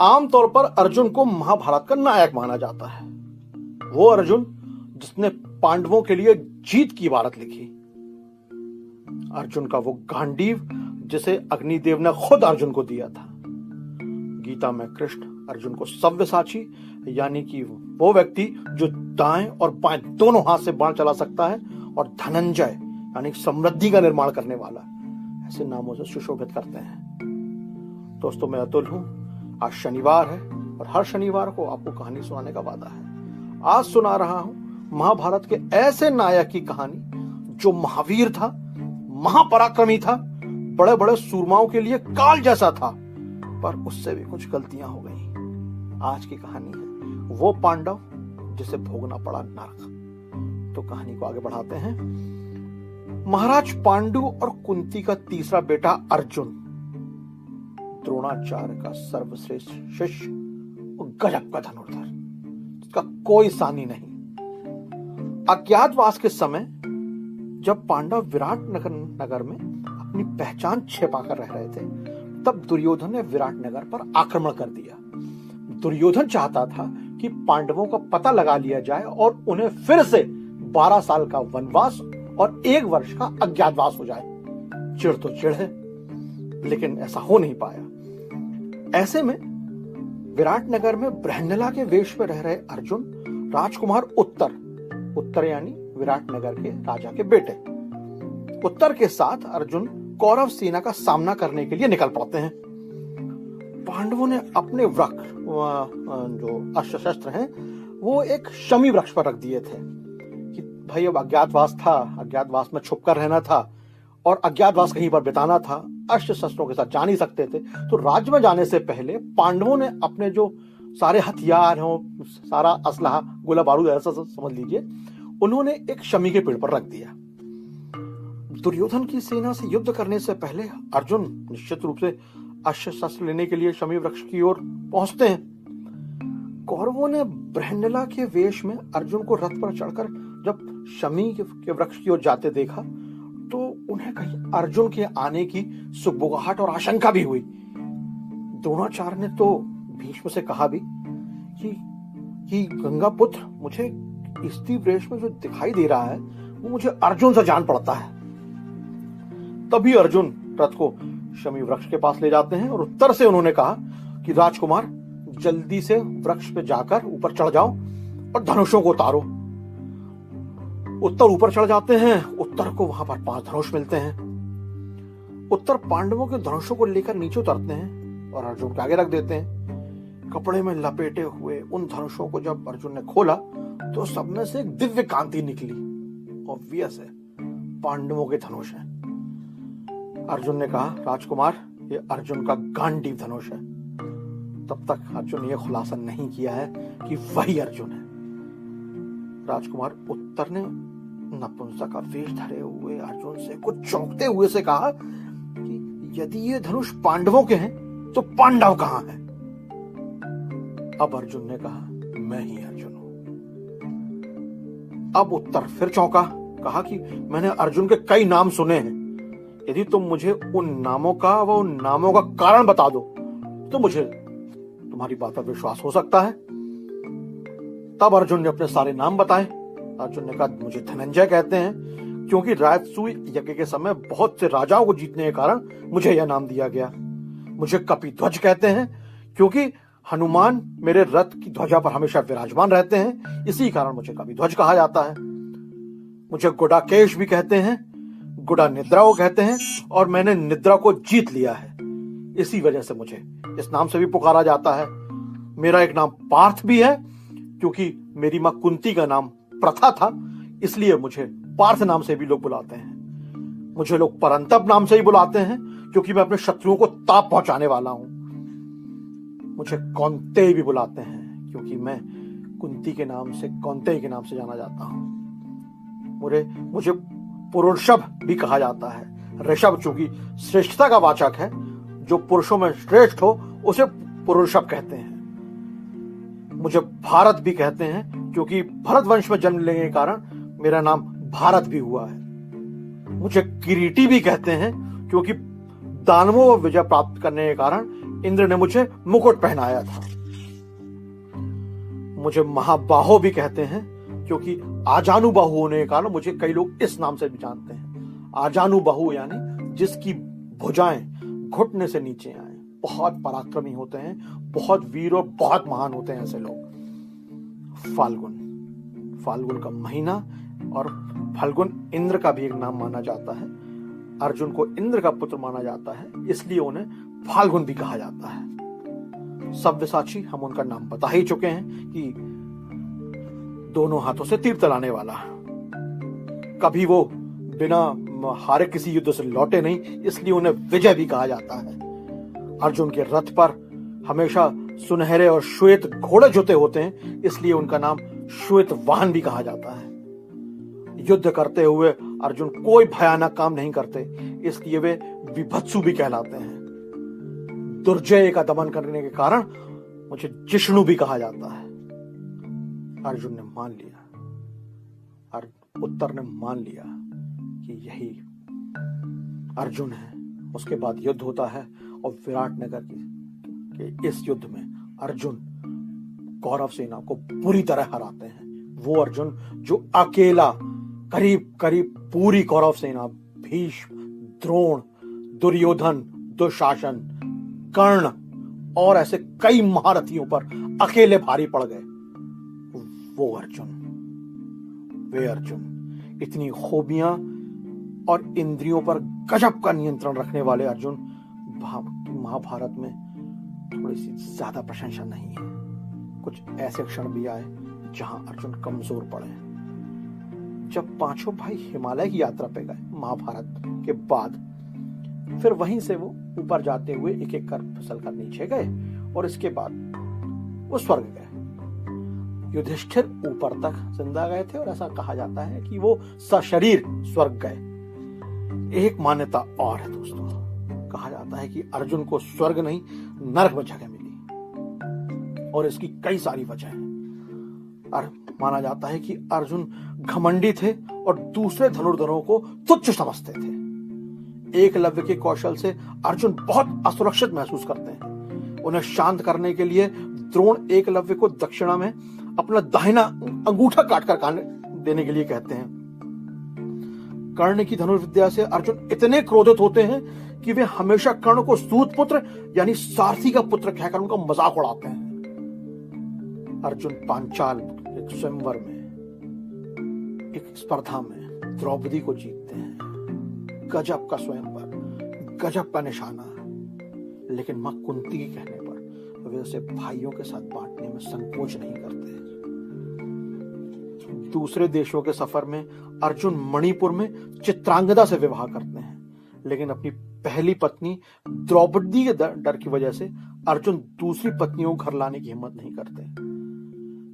आमतौर पर अर्जुन को महाभारत का नायक माना जाता है। वो अर्जुन जिसने पांडवों के लिए जीत की इबारत लिखी। अर्जुन का वो गांडीव जिसे अग्निदेव ने खुद अर्जुन को दिया था। गीता में कृष्ण अर्जुन को सव्यसाची यानी कि वो व्यक्ति जो दाएं और बाएं दोनों हाथ से बाण चला सकता है और धनंजय यानी समृद्धि का निर्माण करने वाला ऐसे नामों से सुशोभित करते हैं। दोस्तों, मैं अतुल हूं। आज शनिवार है और हर शनिवार को आपको कहानी सुनाने का वादा है। आज सुना रहा हूं महाभारत के ऐसे नायक की कहानी जो महावीर था, महापराक्रमी था, बड़े बड़े सूरमाओं के लिए काल जैसा था, पर उससे भी कुछ गलतियां हो गई। आज की कहानी है वो पांडव जिसे भोगना पड़ा नरक। तो कहानी को आगे बढ़ाते हैं। महाराज पांडु और कुंती का तीसरा बेटा अर्जुन द्रोणाचार्य का सर्वश्रेष्ठ शिष्य और गजब का धनुर्धर, जिसका कोई सानी नहीं। अज्ञातवास के समय जब पांडव विराट नगर में अपनी पहचान छिपाकर रह रहे थे, तब दुर्योधन ने विराट नगर पर आक्रमण कर दिया। दुर्योधन चाहता था कि पांडवों का पता लगा लिया जाए और उन्हें फिर से 12 साल का वनवास और 1 वर्ष का अज्ञातवास हो जाए। चिढ़ तो चिढ़ है, लेकिन ऐसा हो नहीं पाया। ऐसे में विराट नगर में बृहन्नला के वेश में रह रहे अर्जुन राजकुमार उत्तर यानी विराट नगर के राजा के बेटे उत्तर के साथ अर्जुन कौरव सेना का सामना करने के लिए निकल पड़ते हैं। पांडवों ने अपने वृक्ष जो अस्त्र शस्त्र हैं वो एक शमी वृक्ष पर रख दिए थे कि भाई अब अज्ञातवास था, अज्ञातवास में छुपकर रहना था और अज्ञातवास कहीं पर बिताना था। अस्त्र शस्त्रों के साथ जा नहीं सकते थे, तो राज्य में जाने से पहले पांडवों ने अपने जो सारे हथियार हो, सारा असलहा, गोला बारूद ऐसा समझ लीजिए, उन्होंने एक शमी के पेड़ पर रख दिया। दुर्योधन की सेना से युद्ध करने से पहले अर्जुन निश्चित रूप से अस्त्र शस्त्र लेने के लिए शमी वृक्ष की ओर पहुंचते हैं। कौरवों ने बृहन्नला के वेश में अर्जुन को रथ पर चढ़कर जब शमी के वृक्ष की ओर जाते देखा तो उन्हें कहीं अर्जुन के आने की सुगबुगाहट और आशंका भी हुई। द्रोणाचार्य ने तो भीष्म से कहा भी कि गंगा पुत्र, मुझे इस वेश में जो दिखाई दे रहा है वो मुझे अर्जुन से जान पड़ता है। तभी अर्जुन रथ को शमी वृक्ष के पास ले जाते हैं और उत्तर से उन्होंने कहा कि राजकुमार, जल्दी से वृक्ष पे जाकर ऊपर चढ़ जाओ और धनुषों को उतारो। उत्तर ऊपर चढ़ जाते हैं। उत्तर को वहां पर 5 धनुष मिलते हैं। उत्तर पांडवों के धनुषों को लेकर नीचे उतरते हैं और अर्जुन के आगे रख देते हैं। कपड़े में लपेटे हुए उन धनुषों को जब अर्जुन ने खोला तो सबने से एक दिव्य कांति निकली। ऑब्वियस है, पांडवों के धनुष हैं। अर्जुन ने कहा, राजकुमार, ये अर्जुन का गांडीव धनुष है। तब तक अर्जुन ने यह खुलासा नहीं किया है कि वही अर्जुन है। राजकुमार उत्तर ने नपुंसक का वेश धरे हुए अर्जुन से कुछ चौंकते हुए से कहा कि यदि ये धनुष पांडवों के हैं तो पांडव कहां हैं? अब अर्जुन ने कहा, मैं ही अर्जुन हूं। अब उत्तर फिर चौंका, कहा कि मैंने अर्जुन के कई नाम सुने हैं। यदि तुम मुझे उन नामों का कारण बता दो तो मुझे तुम्हारी बात पर विश्वास हो सकता है। तब अर्जुन ने अपने सारे नाम बताए। अर्जुन ने कहा, मुझे धनंजय कहते हैं क्योंकि राजसूय यज्ञ के समय बहुत से राजाओं को जीतने के कारण मुझे यह नाम दिया गया। मुझे कपिध्वज कहते हैं क्योंकि हनुमान मेरे रथ की ध्वजा पर हमेशा विराजमान रहते हैं, इसी कारण मुझे कपिध्वज कहा जाता है। मुझे गुडाकेश भी कहते हैं, गुडा निद्रा को कहते हैं और मैंने निद्रा को जीत लिया है, इसी वजह से मुझे इस नाम से भी पुकारा जाता है। मेरा एक नाम पार्थ भी है क्योंकि मेरी मां कुंती का नाम प्रथा था, इसलिए मुझे पार्थ नाम से भी लोग बुलाते हैं। मुझे लोग परंतप नाम से ही बुलाते हैं क्योंकि मैं अपने शत्रुओं को ताप पहुंचाने वाला हूं। मुझे कौंतेय भी बुलाते हैं क्योंकि मैं कुंती के नाम से, कौंतेय के नाम से जाना जाता हूं। मुझे पुरुषभ भी कहा जाता है। ऋषभ चूंकि श्रेष्ठता का वाचक है, जो पुरुषों में श्रेष्ठ हो उसे पुरुषभ कहते हैं। मुझे भारत भी कहते हैं क्योंकि भरत वंश में जन्म लेने के कारण मेरा नाम भारत भी हुआ है। मुझे किरीटी भी कहते हैं क्योंकि दानवों पर विजय प्राप्त करने के कारण इंद्र ने मुझे मुकुट पहनाया था। मुझे महाबाहो भी कहते हैं क्योंकि आजानुबाहु होने के कारण मुझे कई लोग इस नाम से भी जानते हैं। आजानुबाहु यानी जिसकी भुजाएं घुटने से नीचे आए। बहुत पराक्रमी होते हैं, बहुत वीर और बहुत महान होते हैं ऐसे लोग। फाल्गुन का महीना और फाल्गुन इंद्र का भी एक नाम माना जाता है। अर्जुन को इंद्र का पुत्र माना जाता है, इसलिए उन्हें फाल्गुन भी कहा जाता है। सव्यसाची हम उनका नाम बता ही चुके हैं कि दोनों हाथों से तीर चलाने वाला। कभी वो बिना हारे किसी युद्ध से लौटे नहीं, इसलिए उन्हें विजय भी कहा जाता है। अर्जुन के रथ पर हमेशा सुनहरे और श्वेत घोड़े जुते होते हैं, इसलिए उनका नाम श्वेत वाहन भी कहा जाता है। युद्ध करते हुए अर्जुन कोई भयानक काम नहीं करते, इसलिए वे विभत्सु भी कहलाते हैं। दुर्जय का दमन करने के कारण मुझे जिष्णु भी कहा जाता है। अर्जुन ने मान लिया, उत्तर ने मान लिया कि यही अर्जुन है। उसके बाद युद्ध होता है और विराटनगर के इस युद्ध में अर्जुन कौरव सेना को बुरी तरह हराते हैं। वो अर्जुन जो अकेला करीब करीब पूरी कौरव सेना भीष्म, द्रोण, दुर्योधन, दुशासन, कर्ण और ऐसे कई महारथियों पर अकेले भारी पड़ गए, वो अर्जुन, वे अर्जुन इतनी खूबियां और इंद्रियों पर गजब का नियंत्रण रखने वाले अर्जुन महाभारत में थोड़ी सी ज्यादा प्रशंसा नहीं है। कुछ ऐसे क्षण भी आए जहां अर्जुन कमजोर पड़े। जब पांचों भाई हिमालय की यात्रा पे गए महाभारत के बाद, फिर वहीं से वो ऊपर जाते हुए एक एक कर फिसल कर नीचे गए और इसके बाद वो स्वर्ग गए। युधिष्ठिर ऊपर तक जिंदा गए थे और ऐसा कहा जाता है कि वो सशरीर स्वर्ग गए। एक मान्यता और है दोस्तों, कहा जाता है कि अर्जुन को स्वर्ग नहीं नरक में जगह मिली और इसकी कई सारी वजह है। और माना जाता है कि अर्जुन घमंडी थे और दूसरे धनुर्धरों को तुच्छ समझते थे। एकलव्य के कौशल से अर्जुन बहुत असुरक्षित महसूस करते हैं। उन्हें शांत करने के लिए द्रोण एकलव्य को दक्षिणा में अपना दाहिना अंगूठा काटकर कान देने के लिए कहते हैं। कर्ण की धनुर्विद्या से अर्जुन इतने क्रोधित होते हैं कि वे हमेशा कर्ण को सूत पुत्र यानी सारथी का पुत्र कहकर उनका मजाक उड़ाते हैं। अर्जुन पांचाल एक स्वयंवर में, एक स्पर्धा में द्रौपदी को जीतते हैं। गजब का स्वयंवर, गजब का निशाना। लेकिन मां कुंती के कहने पर वे उसे भाइयों के साथ बांटने में संकोच नहीं करते। दूसरे देशों के सफर में अर्जुन मणिपुर में चित्रांगदा से विवाह करते हैं, लेकिन अपनी पहली पत्नी द्रौपदी के डर की वजह से अर्जुन दूसरी पत्नियों को घर लाने की हिम्मत नहीं करते।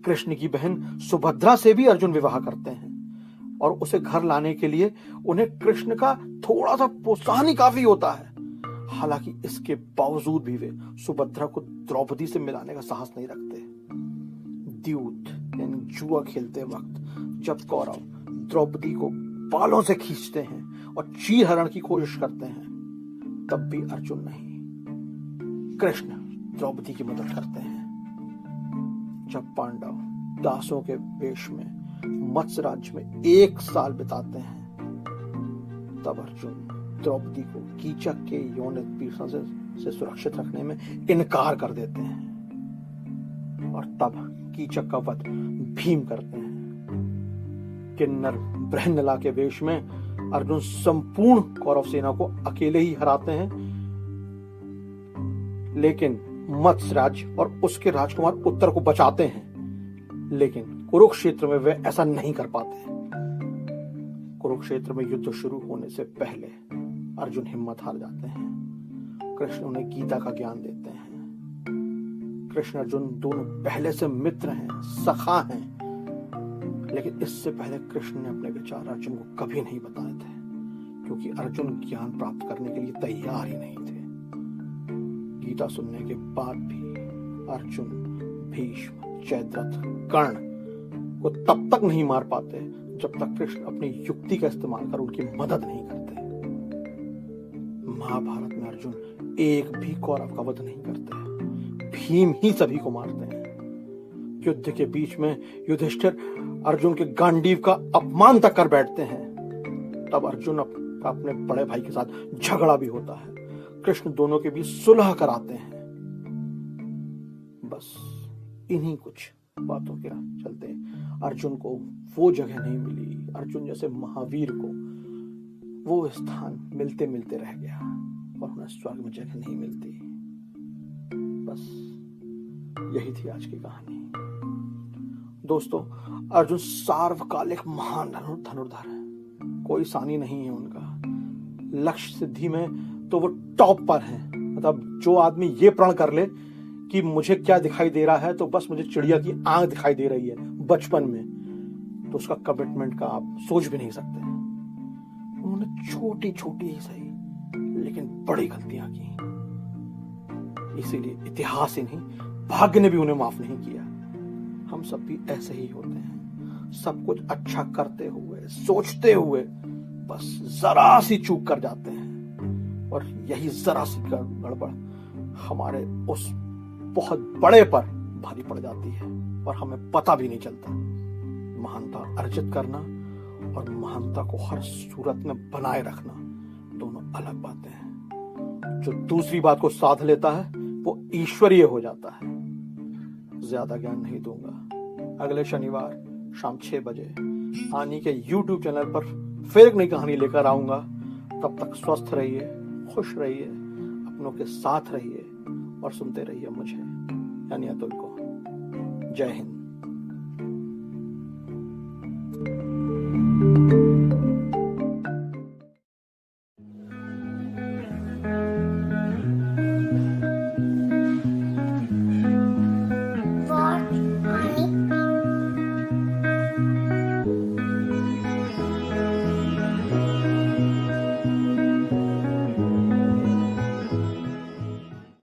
कृष्ण की बहन सुभद्रा से भी अर्जुन विवाह करते हैं और उसे घर लाने के लिए उन्हें कृष्ण का थोड़ा सा प्रोत्साहन ही काफी होता है। हालांकि इसके बावजूद भी वे सुभद्रा को द्रौपदी से मिलाने का साहस नहीं रखते। द्यूत यानी जुआ खेलते वक्त जब कौरव द्रौपदी को बालों से खींचते हैं और चीर हरण की कोशिश करते हैं, तब भी अर्जुन नहीं, कृष्ण द्रौपदी की मदद करते हैं। जब पांडव दासों के वेश में मत्स्य राज्य में 1 साल बिताते हैं, तब अर्जुन द्रौपदी को कीचक के यौन पीड़न से सुरक्षित रखने में इनकार कर देते हैं और तब कीचक का वध भीम करते हैं। किन्नर बृहन्नला के वेश में अर्जुन संपूर्ण कौरव सेना को अकेले ही हराते हैं, लेकिन मत्स्य राज्य और उसके राजकुमार उत्तर को बचाते हैं। लेकिन कुरुक्षेत्र में वे ऐसा नहीं कर पाते। कुरुक्षेत्र में युद्ध शुरू होने से पहले अर्जुन हिम्मत हार जाते हैं। कृष्ण उन्हें गीता का ज्ञान देते हैं। कृष्ण अर्जुन दोनों पहले से मित्र हैं, सखा हैं, लेकिन इससे पहले कृष्ण ने अपने विचार अर्जुन को कभी नहीं बताए थे, क्योंकि अर्जुन ज्ञान प्राप्त करने के लिए तैयार ही नहीं थे। गीता सुनने के बाद भी अर्जुन, भीष्म, जयद्रथ, कर्ण को तब तक नहीं मार पाते जब तक कृष्ण अपनी युक्ति का इस्तेमाल कर उनकी मदद नहीं करते। महाभारत में अर्जुन एक भी कौरव का वध नहीं करते, भीम ही सभी को मारते हैं। युद्ध के बीच में युधिष्ठिर अर्जुन के गांडीव का अपमान तक कर बैठते हैं। तब अर्जुन अपने बड़े भाई के साथ झगड़ा भी होता है। कृष्ण दोनों के बीच सुलह कराते हैं। बस इन्हीं कुछ बातों के चलते अर्जुन को वो जगह नहीं मिली। अर्जुन जैसे महावीर को वो स्थान मिलते मिलते रह गया और उन्हें स्वर्ग में जगह नहीं मिलती। बस यही थी आज की कहानी। दोस्तों, अर्जुन सार्वकालिक महान धनुर्धर है, कोई सानी नहीं है उनका। लक्ष्य सिद्धि में तो वो टॉप पर है। मतलब जो आदमी ये प्रण कर ले कि मुझे क्या दिखाई दे रहा है, तो बस मुझे चिड़िया की आंख दिखाई दे रही है बचपन में, तो उसका कमिटमेंट का आप सोच भी नहीं सकते। उन्होंने छोटी छोटी ही सही लेकिन बड़ी गलतियां की, इसीलिए इतिहास ही नहीं भाग्य ने भी उन्हें माफ नहीं किया। हम सब भी ऐसे ही होते हैं, सब कुछ अच्छा करते हुए, सोचते हुए बस जरा सी चूक कर जाते हैं और यही जरा सी गड़बड़ हमारे उस बहुत बड़े पर भारी पड़ जाती है और हमें पता भी नहीं चलता। महानता अर्जित करना और महानता को हर सूरत में बनाए रखना दोनों अलग बातें हैं। जो दूसरी बात को साध लेता है वो ईश्वरीय हो जाता है। ज्यादा ज्ञान नहीं दूंगा। अगले शनिवार शाम 6 बजे आनी के YouTube चैनल पर फिर एक नई कहानी लेकर आऊंगा। तब तक स्वस्थ रहिए, खुश रहिए, अपनों के साथ रहिए और सुनते रहिए मुझे यानी अतुल को। जय हिंद।